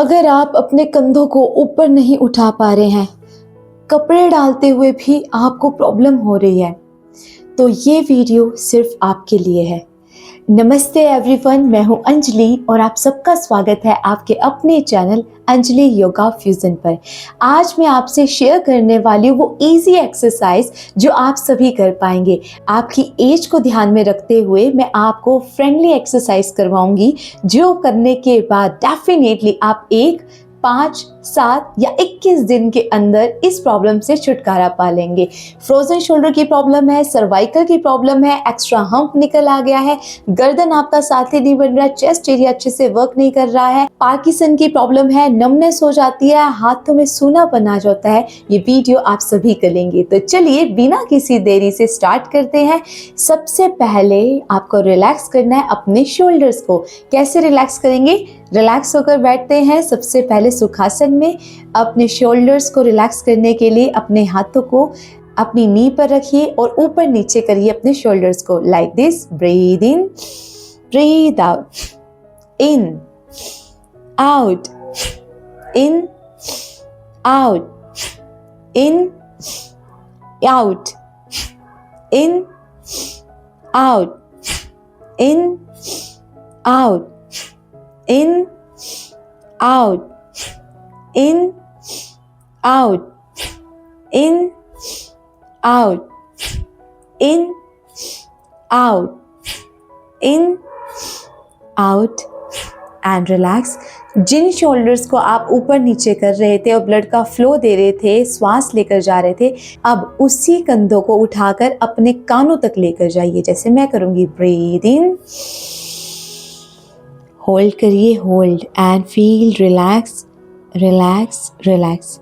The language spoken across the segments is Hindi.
अगर आप अपने कंधों को ऊपर नहीं उठा पा रहे हैं, कपड़े डालते हुए भी आपको प्रॉब्लम हो रही है, तो ये वीडियो सिर्फ आपके लिए है। नमस्ते एवरीवन, मैं हूं अंजलि और आप सबका स्वागत है आपके अपने चैनल अंजलि योगा फ्यूजन पर। आज मैं आपसे शेयर करने वाली हूँ वो इजी एक्सरसाइज जो आप सभी कर पाएंगे। आपकी एज को ध्यान में रखते हुए मैं आपको फ्रेंडली एक्सरसाइज करवाऊंगी, जो करने के बाद डेफिनेटली आप 5, 7 या 21 दिन के अंदर इस प्रॉब्लम से छुटकारा पा लेंगे। फ्रोजन शोल्डर की प्रॉब्लम है, सर्वाइकल की प्रॉब्लम है, एक्स्ट्रा हम्प निकल आ गया है, गर्दन आपका साथी नहीं बन रहा है, चेस्ट एरिया अच्छे से वर्क नहीं कर रहा है, पार्किंसन की प्रॉब्लम है, नमनेस हो जाती है, हाथों में सूनापन आ जाता है, ये वीडियो आप सभी करेंगे। तो चलिए बिना किसी देरी से स्टार्ट करते हैं। सबसे पहले आपको रिलैक्स करना है अपने शोल्डर्स को। कैसे रिलैक्स करेंगे? रिलैक्स होकर बैठते हैं सबसे पहले सुखासन में। अपने शोल्डर्स को रिलैक्स करने के लिए अपने हाथों को अपनी नी पर रखिए और ऊपर नीचे करिए अपने शोल्डर्स को, like this. Breathe in, breathe out, in out, in out, in out, in out, in out, in, out, in, out, in, out, in, out, in, out and relax। जिन शोल्डर्स को आप ऊपर नीचे कर रहे थे और ब्लड का फ्लो दे रहे थे, श्वास लेकर जा रहे थे, अब उसी कंधों को उठाकर अपने कानों तक लेकर जाइए, जैसे मैं करूंगी। ब्रीद इन, होल्ड करिए, hold and feel relax, relax, relax.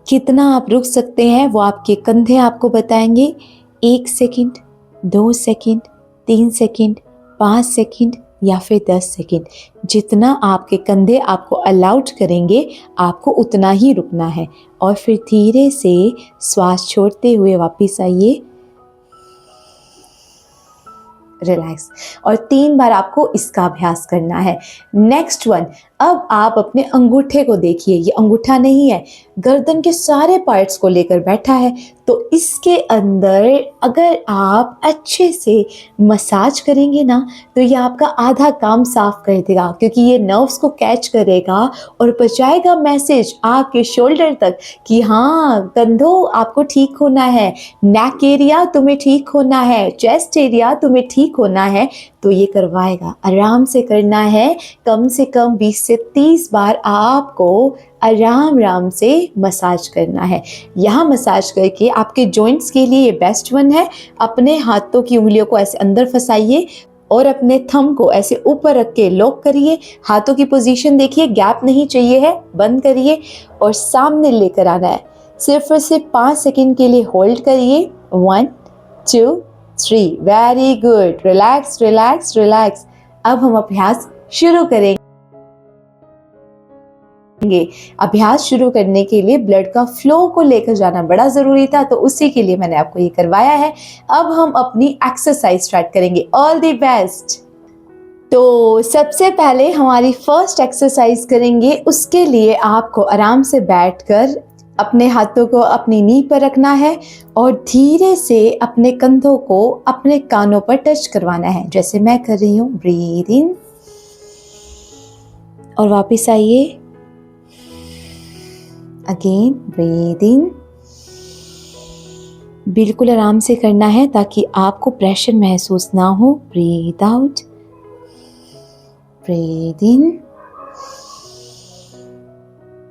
कितना आप रुक सकते हैं वो आपके कंधे आपको बताएंगे। 1 सेकंड, 2 सेकंड, 3 सेकंड, 5 सेकंड या फिर 10 सेकंड, जितना आपके कंधे आपको अलाउड करेंगे आपको उतना ही रुकना है। और फिर धीरे से श्वास छोड़ते हुए वापस आइए, रिलैक्स। और 3 बार आपको इसका अभ्यास करना है। नेक्स्ट वन, अब आप अपने अंगूठे को देखिए। ये अंगूठा नहीं है, गर्दन के सारे पार्ट्स को लेकर बैठा है। तो इसके अंदर अगर आप अच्छे से मसाज करेंगे ना, तो ये आपका आधा काम साफ कर देगा, क्योंकि ये नर्व्स को कैच करेगा और पहुंचाएगा मैसेज आपके शोल्डर तक कि हाँ, कंधों आपको ठीक होना है, नेक एरिया तुम्हें ठीक होना है, चेस्ट एरिया तुम्हें ठीक होना है। तो ये करवाएगा। आराम से करना है, कम से कम 20 से 30 बार आपको आराम आराम से मसाज करना है। यहाँ मसाज करके आपके जॉइंट्स के लिए ये बेस्ट वन है। अपने हाथों की उंगलियों को ऐसे अंदर फंसाइए और अपने थंब को ऐसे ऊपर रख के लॉक करिए। हाथों की पोजीशन देखिए, गैप नहीं चाहिए है, बंद करिए और सामने लेकर आना है। सिर्फ और सिर्फ 5 सेकंड के लिए होल्ड करिए। 1, 2, 3, very good. Relax, relax, relax. अब हम अभ्यास शुरू करेंगे। अभ्यास शुरू करने के लिए ब्लड का फ्लो को लेकर जाना बड़ा जरूरी था, तो उसी के लिए मैंने आपको ये करवाया है। अब हम अपनी एक्सरसाइज स्टार्ट करेंगे। All the best. तो सबसे पहले हमारी फर्स्ट एक्सरसाइज करेंगे। उसके लिए आपको आराम से बैठकर अपने हाथों को अपनी नी पर रखना है और धीरे से अपने कंधों को अपने कानों पर टच करवाना है, जैसे मैं कर रही हूँ। ब्रीद इन और वापस आइए। Again breathe in. बिल्कुल आराम से करना है ताकि आपको प्रेशर महसूस ना हो। Breathe out, breathe in,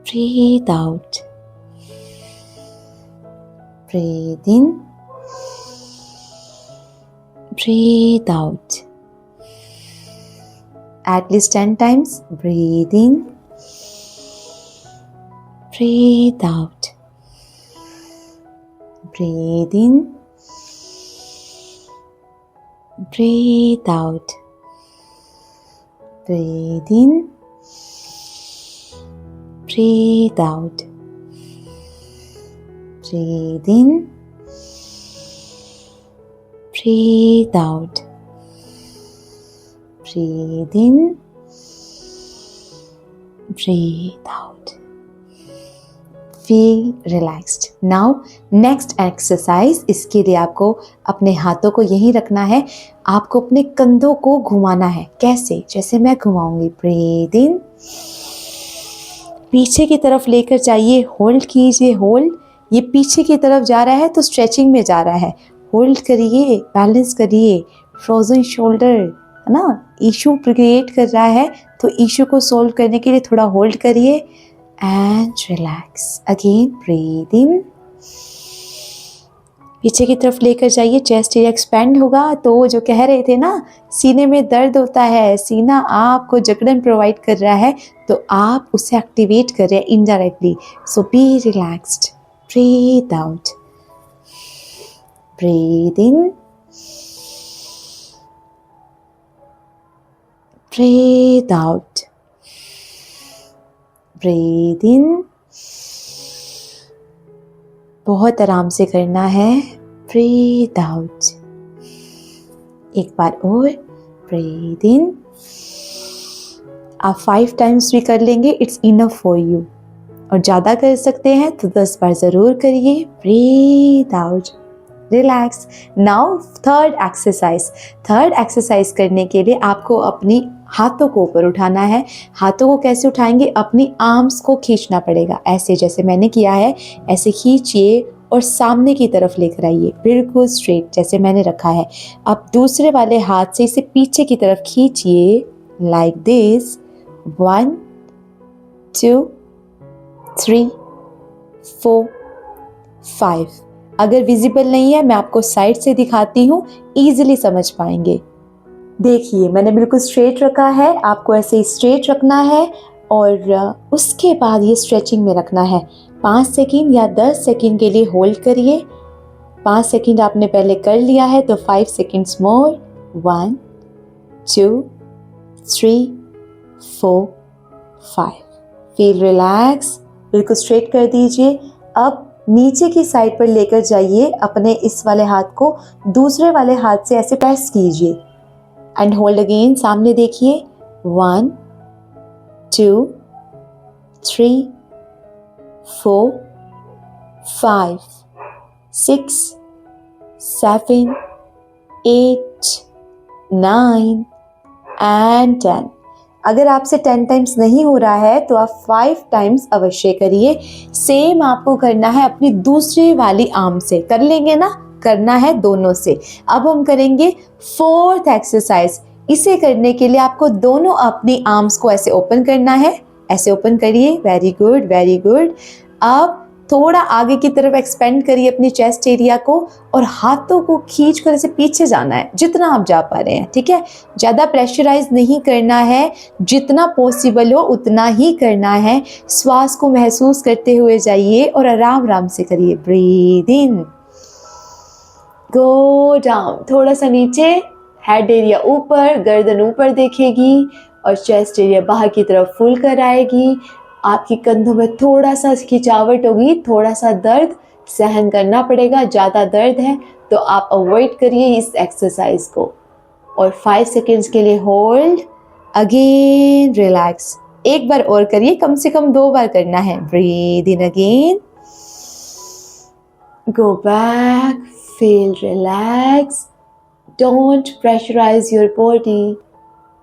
breathe out, breathe in, breathe out. At least 10 times. Breathe in, breathe out. Breathe in, breathe out. Breathe in, breathe out. Breathe in, breathe out. Breathe in, breathe out, feel relaxed. Now next exercise, इसके लिए आपको अपने हाथों को यहीं रखना है, आपको अपने कंधों को घुमाना है. कैसे? जैसे मैं घुमाऊंगी. breathe in, पीछे की तरफ लेकर जाइए, होल्ड कीजिए, होल्ड. ये पीछे की तरफ जा रहा है तो स्ट्रेचिंग में जा रहा है. होल्ड करिए, बैलेंस करिए. फ्रोजन शोल्डर है ना, इशू क्रिएट कर रहा है, तो इशू को सॉल्व करने के लिए थोड़ा होल्ड करिए एंड रिलैक्स. अगेन ब्रीथ इन, पीछे की तरफ लेकर जाइए, चेस्ट एरिया एक्सपेंड होगा. तो जो कह रहे थे ना, सीने में दर्द होता है, सीना आपको जकड़न प्रोवाइड कर रहा है, तो आप उसे एक्टिवेट कर रहे हैं indirectly. So be relaxed, breathe out, breathe in, breathe out, breathe in. बहुत आराम से करना है. ब्रीथ आउट, एक बार और. ब्रीथ इन, आप 5 टाइम्स भी कर लेंगे, इट्स इनफ फॉर यू. और ज़्यादा कर सकते हैं तो 10 बार ज़रूर करिए. Breathe out, relax. Now third exercise करने के लिए आपको अपनी हाथों को ऊपर उठाना है. हाथों को कैसे उठाएंगे? अपनी आर्म्स को खींचना पड़ेगा. ऐसे जैसे मैंने किया है, ऐसे खींचिए और सामने की तरफ लेकर आइए, बिल्कुल स्ट्रेट जैसे मैंने रखा है. अब दूसरे वाले हाथ से इसे पीछे की तरफ खींचिए, लाइक दिस. 1 2 3 4 5. अगर विजिबल नहीं है, मैं आपको साइड से दिखाती हूँ, ईजिली समझ पाएंगे. देखिए, मैंने बिल्कुल स्ट्रेट रखा है, आपको ऐसे ही स्ट्रेट रखना है और उसके बाद ये स्ट्रेचिंग में रखना है. 5 सेकंड या 10 सेकंड के लिए होल्ड करिए. 5 सेकंड आपने पहले कर लिया है तो 5 सेकंड्स मोर. 1 2 3 4 5. फील रिलैक्स, बिल्कुल स्ट्रेट कर दीजिए. अब नीचे की साइड पर लेकर जाइए, अपने इस वाले हाथ को दूसरे वाले हाथ से ऐसे प्रेस कीजिए एंड होल्ड अगेन. सामने देखिए. 1 2 3 4 5 6 7 8 9 एंड 10. अगर आपसे 10 टाइम्स नहीं हो रहा है तो आप 5 टाइम्स अवश्य करिए. सेम आपको करना है अपनी दूसरी वाली आर्म से. कर लेंगे ना? करना है दोनों से. अब हम करेंगे फोर्थ एक्सरसाइज. इसे करने के लिए आपको दोनों अपनी आर्म्स को ऐसे ओपन करना है. ऐसे ओपन करिए. Very good, very good. अब थोड़ा आगे की तरफ एक्सपेंड करिए अपनी चेस्ट एरिया को और हाथों को खींच कर ऐसे पीछे जाना है, जितना आप जा पा रहे हैं. ठीक है, ज़्यादा प्रेशराइज नहीं करना है, जितना पॉसिबल हो उतना ही करना है. श्वास को महसूस करते हुए जाइए और आराम आराम से करिए. ब्रीथ इन, गो डाउन, थोड़ा सा नीचे, हेड एरिया ऊपर, गर्दन ऊपर देखेगी और चेस्ट एरिया बाहर की तरफ फुल कर आएगी. आपकी कंधों में थोड़ा सा खिंचावट होगी, थोड़ा सा दर्द सहन करना पड़ेगा. ज़्यादा दर्द है तो आप अवॉइड करिए इस एक्सरसाइज को. और 5 सेकेंड्स के लिए होल्ड. Again relax. एक बार और करिए, कम से कम 2 बार करना है. Breathe in again, go back, feel relax. Don't pressurise your body.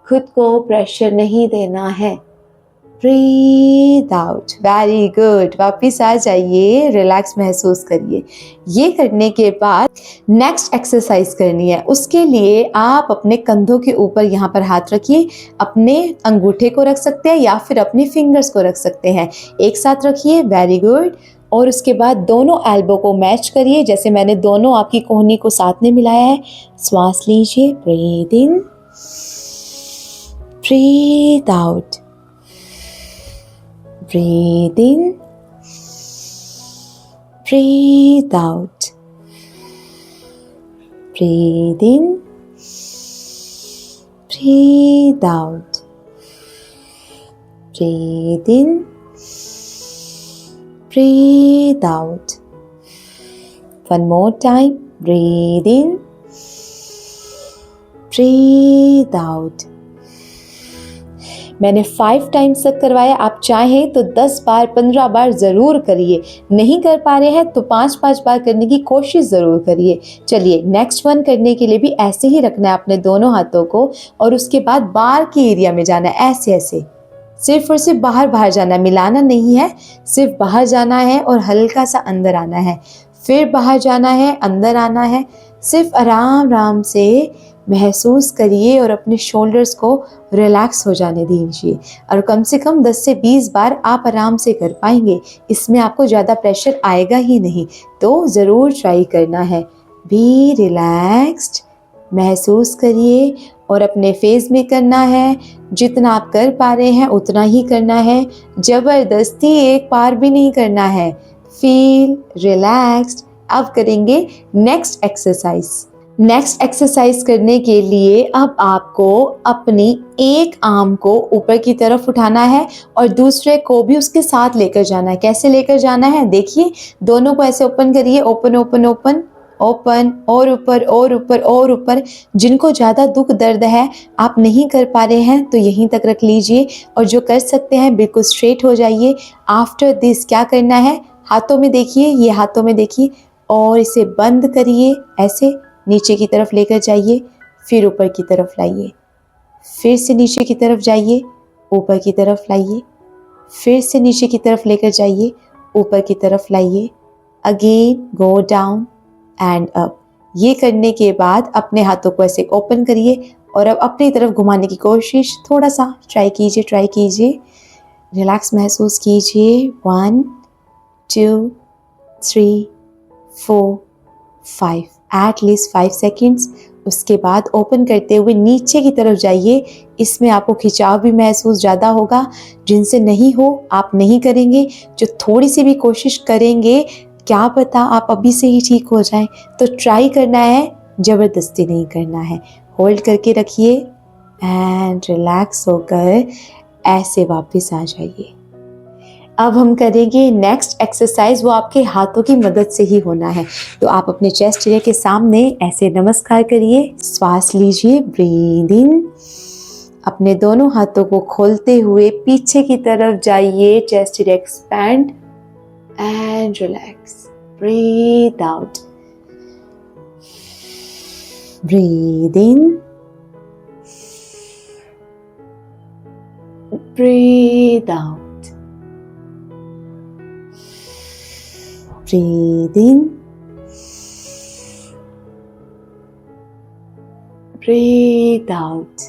खुद को प्रेशर नहीं देना है. Breathe out. Very good. वापिस आ जाइए, रिलैक्स महसूस करिए. ये करने के बाद नेक्स्ट एक्सरसाइज करनी है. उसके लिए आप अपने कंधों के ऊपर यहाँ पर हाथ रखिए. अपने अंगूठे को रख सकते हैं या फिर अपने फिंगर्स को रख सकते हैं. एक साथ रखिए. Very good. और उसके बाद दोनों एल्बो को मैच करिए, जैसे मैंने दोनों आपकी कोहनी को साथ में मिलाया है. श्वास लीजिए. Breathe in, breathe out. Breathe in, breathe out. Breathe in, breathe out. Breathe in, breathe out. One more time. Breathe in, breathe out. मैंने 5 टाइम्स तक करवाया, आप चाहें तो 10 बार 15 बार ज़रूर करिए। नहीं कर पा रहे हैं तो 5-5 बार करने की कोशिश ज़रूर करिए। चलिए नेक्स्ट वन करने के लिए भी ऐसे ही रखना है अपने दोनों हाथों को, और उसके बाद बाहर के एरिया में जाना है, ऐसे ऐसे सिर्फ और सिर्फ बाहर जाना है, मिलाना नहीं है, सिर्फ बाहर जाना है और हल्का सा अंदर आना है, फिर बाहर जाना है, अंदर आना है। सिर्फ आराम आराम से महसूस करिए और अपने शोल्डर्स को रिलैक्स हो जाने दीजिए, और कम से कम 10 से 20 बार आप आराम से कर पाएंगे। इसमें आपको ज़्यादा प्रेशर आएगा ही नहीं, तो ज़रूर ट्राई करना है। बी रिलैक्स्ड, महसूस करिए और अपने फेस में करना है। जितना आप कर पा रहे हैं उतना ही करना है, ज़बरदस्ती एक बार भी नहीं करना है। Feel relaxed. अब करेंगे नेक्स्ट एक्सरसाइज। नेक्स्ट एक्सरसाइज करने के लिए अब आपको अपनी एक आर्म को ऊपर की तरफ उठाना है और दूसरे को भी उसके साथ लेकर जाना है। कैसे लेकर जाना है देखिए, दोनों को ऐसे ओपन करिए, ओपन ओपन ओपन ओपन, और ऊपर और ऊपर और ऊपर। जिनको ज़्यादा दुख दर्द है, आप नहीं कर पा रहे हैं तो यहीं तक रख लीजिए, और जो कर सकते हैं बिल्कुल स्ट्रेट हो जाइए। आफ्टर दिस क्या करना है, हाथों में देखिए, ये हाथों में देखिए, और इसे बंद करिए, ऐसे नीचे की तरफ लेकर जाइए, फिर ऊपर की तरफ लाइए, फिर से नीचे की तरफ जाइए, ऊपर की तरफ लाइए, फिर से नीचे की तरफ लेकर जाइए, ऊपर की तरफ लाइए। Again go down and up. ये करने के बाद अपने हाथों को ऐसे ओपन करिए और अब अपनी तरफ घुमाने की कोशिश, थोड़ा सा ट्राई कीजिए। रिलैक्स महसूस कीजिए। 1 2 3 4 5, एटलीस्ट 5 सेकेंड्स। उसके बाद ओपन करते हुए नीचे की तरफ जाइए। इसमें आपको खिंचाव भी महसूस ज़्यादा होगा। जिनसे नहीं हो आप नहीं करेंगे, जो थोड़ी सी भी कोशिश करेंगे, क्या पता आप अभी से ही ठीक हो जाएं। तो ट्राई करना है, ज़बरदस्ती नहीं करना है। होल्ड करके रखिए एंड रिलैक्स होकर ऐसे वापस आ जाइए। अब हम करेंगे नेक्स्ट एक्सरसाइज, वो आपके हाथों की मदद से ही होना है। तो आप अपने चेस्ट एरिया के सामने ऐसे नमस्कार करिए, श्वास लीजिए, ब्रीद इन। अपने दोनों हाथों को खोलते हुए पीछे की तरफ जाइए, chest area expand and relax. Breathe out, breathe in, breathe out, breathe in, breathe out।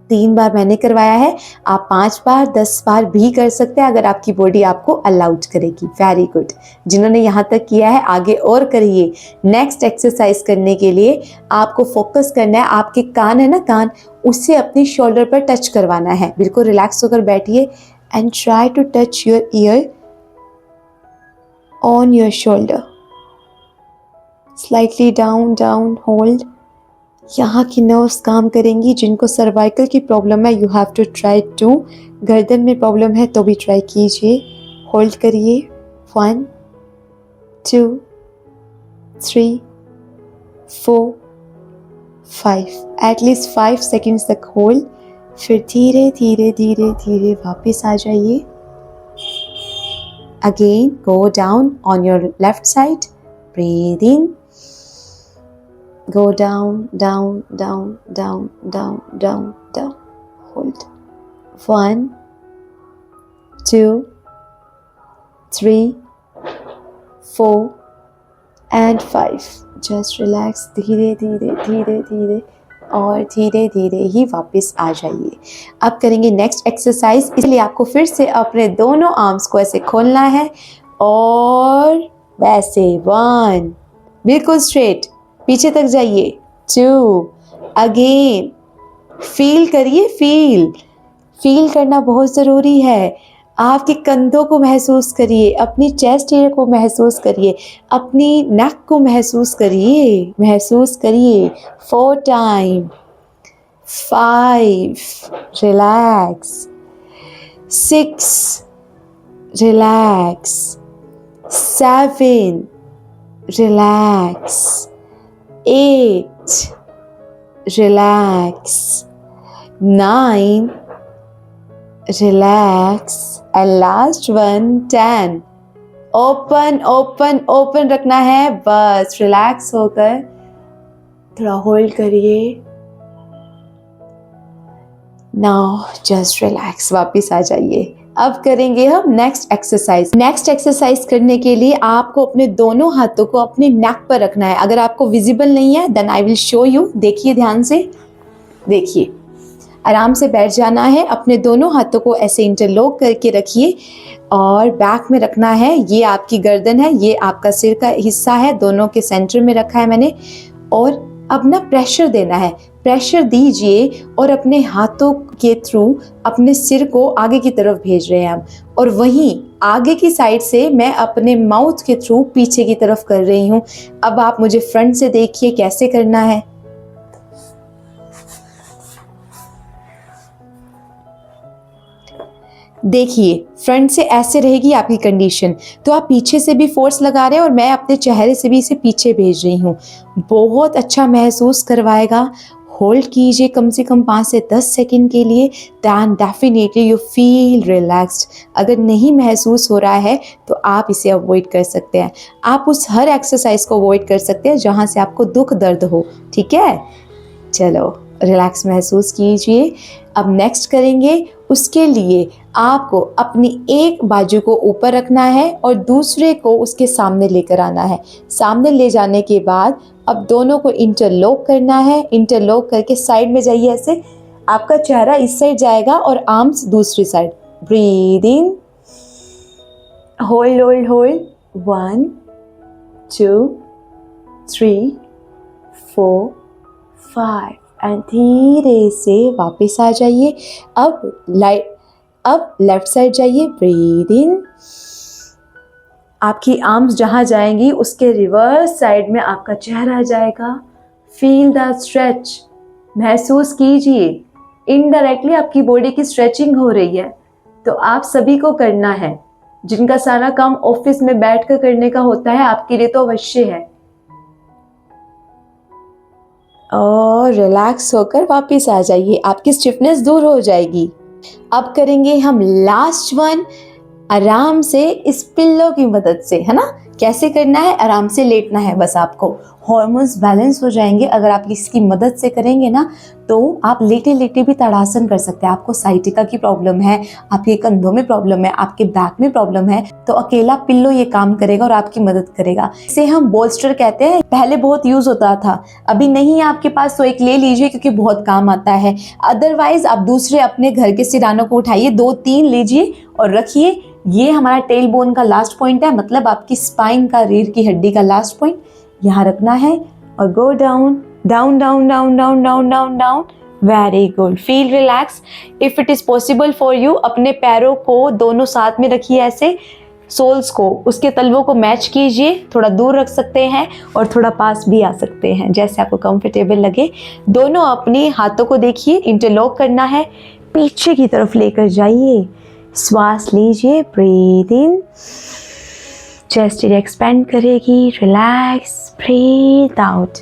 3 बार मैंने करवाया है, आप 5 बार 10 बार भी कर सकते हैं अगर आपकी बॉडी आपको अलाउड करेगी। Very good. जिन्होंने यहाँ तक किया है आगे और करिए। नेक्स्ट एक्सरसाइज करने के लिए आपको फोकस करना है, आपके कान है ना, कान, उससे अपनी शोल्डर पर टच करवाना है। बिल्कुल रिलैक्स होकर बैठिए and try to touch your ear on your shoulder. Slightly down, down, hold. यहाँ की नर्व्स काम करेंगी। जिनको सर्वाइकल की प्रॉब्लम है, you have to try to. गर्दन में प्रॉब्लम है तो भी ट्राई कीजिए। होल्ड करिए। 1 2 3 4 5, एटलीस्ट 5 सेकेंड्स तक होल्ड। फिर धीरे धीरे धीरे धीरे वापस आ जाइए। Again go down on your left side, breathe in, go down down down down down down down, hold. 1 2 3 4 and 5। Just relax, धीरे धीरे धीरे धीरे और धीरे धीरे ही वापस आ जाइए। अब करेंगे नेक्स्ट एक्सरसाइज। इसलिए आपको फिर से अपने दोनों आर्म्स को ऐसे खोलना है और वैसे 1, बिल्कुल स्ट्रेट, पीछे तक जाइए। 2, अगेन फील करिए, फील करना बहुत ज़रूरी है। आपके कंधों को महसूस करिए, अपनी चेस्ट एरिया को महसूस करिए, अपनी नेक को महसूस करिए। 4 time, 5, relax, 6, relax, 7, relax, 8, relax, 9, relax, and last one 10. Open open open रखना है, बस रिलैक्स होकर थोड़ा होल्ड करिए। नाउ जस्ट रिलैक्स, वापस आ जाइए। अब करेंगे हम नेक्स्ट एक्सरसाइज। नेक्स्ट एक्सरसाइज करने के लिए आपको अपने दोनों हाथों को अपने नेक पर रखना है। अगर आपको विजिबल नहीं है then I will show you. देखिए ध्यान से, देखिए आराम से बैठ जाना है। अपने दोनों हाथों को ऐसे इंटरलॉक करके रखिए और बैक में रखना है। ये आपकी गर्दन है, ये आपका सिर का हिस्सा है, दोनों के सेंटर में रखा है मैंने। और अब ना प्रेशर देना है, प्रेशर दीजिए और अपने हाथों के थ्रू अपने सिर को आगे की तरफ भेज रहे हैं हम। और वहीं आगे की साइड से मैं अपने माउथ के थ्रू पीछे की तरफ कर रही हूँ। अब आप मुझे फ्रंट से देखिए कैसे करना है। देखिए फ्रंट से ऐसे रहेगी आपकी कंडीशन, तो आप पीछे से भी फोर्स लगा रहे हैं और मैं अपने चेहरे से भी इसे पीछे भेज रही हूँ। बहुत अच्छा महसूस करवाएगा। होल्ड कीजिए कम से कम 5 से 10 सेकंड के लिए, then definitely you feel relaxed. अगर नहीं महसूस हो रहा है तो आप इसे अवॉइड कर सकते हैं। आप उस हर एक्सरसाइज को अवॉइड कर सकते हैं जहाँ से आपको दुख दर्द हो, ठीक है। चलो रिलैक्स महसूस कीजिए। अब नेक्स्ट करेंगे, उसके लिए आपको अपनी एक बाजू को ऊपर रखना है और दूसरे को उसके सामने लेकर आना है। सामने ले जाने के बाद अब दोनों को इंटरलॉक करना है। इंटरलॉक करके साइड में जाइए, ऐसे आपका चेहरा इस साइड जाएगा और आर्म्स दूसरी side. Breathe in, hold hold hold, 1 2 3 4 5 and धीरे से वापस आ जाइए। अब लेफ्ट साइड जाइए, ब्रीद इन। आपकी आर्म्स जहाँ जाएंगी उसके रिवर्स साइड में आपका चेहरा जाएगा। फील द स्ट्रेच, महसूस कीजिए। इनडायरेक्टली आपकी बॉडी की स्ट्रेचिंग हो रही है, तो आप सभी को करना है। जिनका सारा काम ऑफिस में बैठकर करने का होता है, आपके लिए तो अवश्य है। और रिलैक्स होकर वापस आ जाइए, आपकी स्टिफनेस दूर हो जाएगी। अब करेंगे हम लास्ट वन, आराम से इस पिल्लो की मदद से, है ना। कैसे करना है, आराम से लेटना है बस आपको। हॉर्मोन्स बैलेंस हो जाएंगे अगर आप इसकी मदद से करेंगे ना, तो आप लेटे लेटे भी ताड़ासन कर सकते हैं। आपको साइटिका की प्रॉब्लम है, आपके कंधों में प्रॉब्लम है, आपके बैक में प्रॉब्लम है, तो अकेला पिल्लो ये काम करेगा और आपकी मदद करेगा। इसे हम बोल्स्टर कहते हैं। पहले बहुत यूज होता था, अभी नहीं है आपके पास तो एक ले लीजिए क्योंकि बहुत काम आता है। अदरवाइज आप दूसरे अपने घर के सिरानों को उठाइए, 2-3 लीजिए और रखिए। ये हमारा टेल बोन का लास्ट पॉइंट है, मतलब आपकी स्पाइन का, रीढ़ की हड्डी का लास्ट पॉइंट यहाँ रखना है। और go down down down down down down down down. Very good, feel relax. If it is possible for you, अपने पैरों को दोनों साथ में रखिए, ऐसे सोल्स को, उसके तलवों को मैच कीजिए। थोड़ा दूर रख सकते हैं और थोड़ा पास भी आ सकते हैं, जैसे आपको कंफर्टेबल लगे। दोनों अपने हाथों को देखिए, इंटरलॉक करना है, पीछे की तरफ लेकर जाइए। श्वास लीजिए, ब्रीद इन, चेस्ट एक्सपेंड करेगी, relax, breathe out,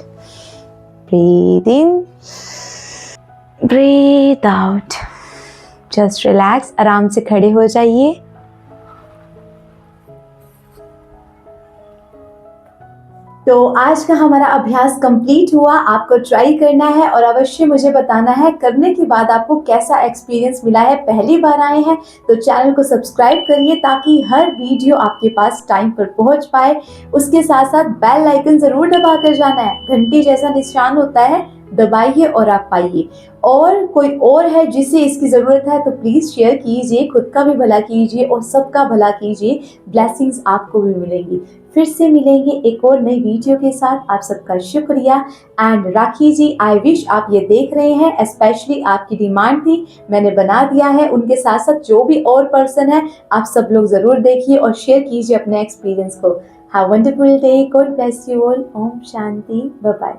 breathe in, breathe out, just relax. आराम से खड़े हो जाइए। तो आज का हमारा अभ्यास कंप्लीट हुआ। आपको ट्राई करना है और अवश्य मुझे बताना है करने के बाद आपको कैसा एक्सपीरियंस मिला है। पहली बार आए हैं तो चैनल को सब्सक्राइब करिए ताकि हर वीडियो आपके पास टाइम पर पहुंच पाए। उसके साथ साथ बेल आइकन जरूर दबा कर जाना है, घंटी जैसा निशान होता है, दबाइए और आप पाइए। और कोई और है जिसे इसकी ज़रूरत है तो प्लीज़ शेयर कीजिए, खुद का भी भला कीजिए और सबका भला कीजिए। ब्लेसिंग्स आपको भी मिलेंगी। फिर से मिलेंगे एक और नई वीडियो के साथ। आप सबका शुक्रिया। And rakhi ji, I wish आप ये देख रहे हैं, स्पेशली आपकी डिमांड थी, मैंने बना दिया है। उनके साथ साथ जो भी और पर्सन है, आप सब लोग ज़रूर देखिए और शेयर कीजिए अपने एक्सपीरियंस को। Have wonderful day, God bless you all. Om shanti, bye bye.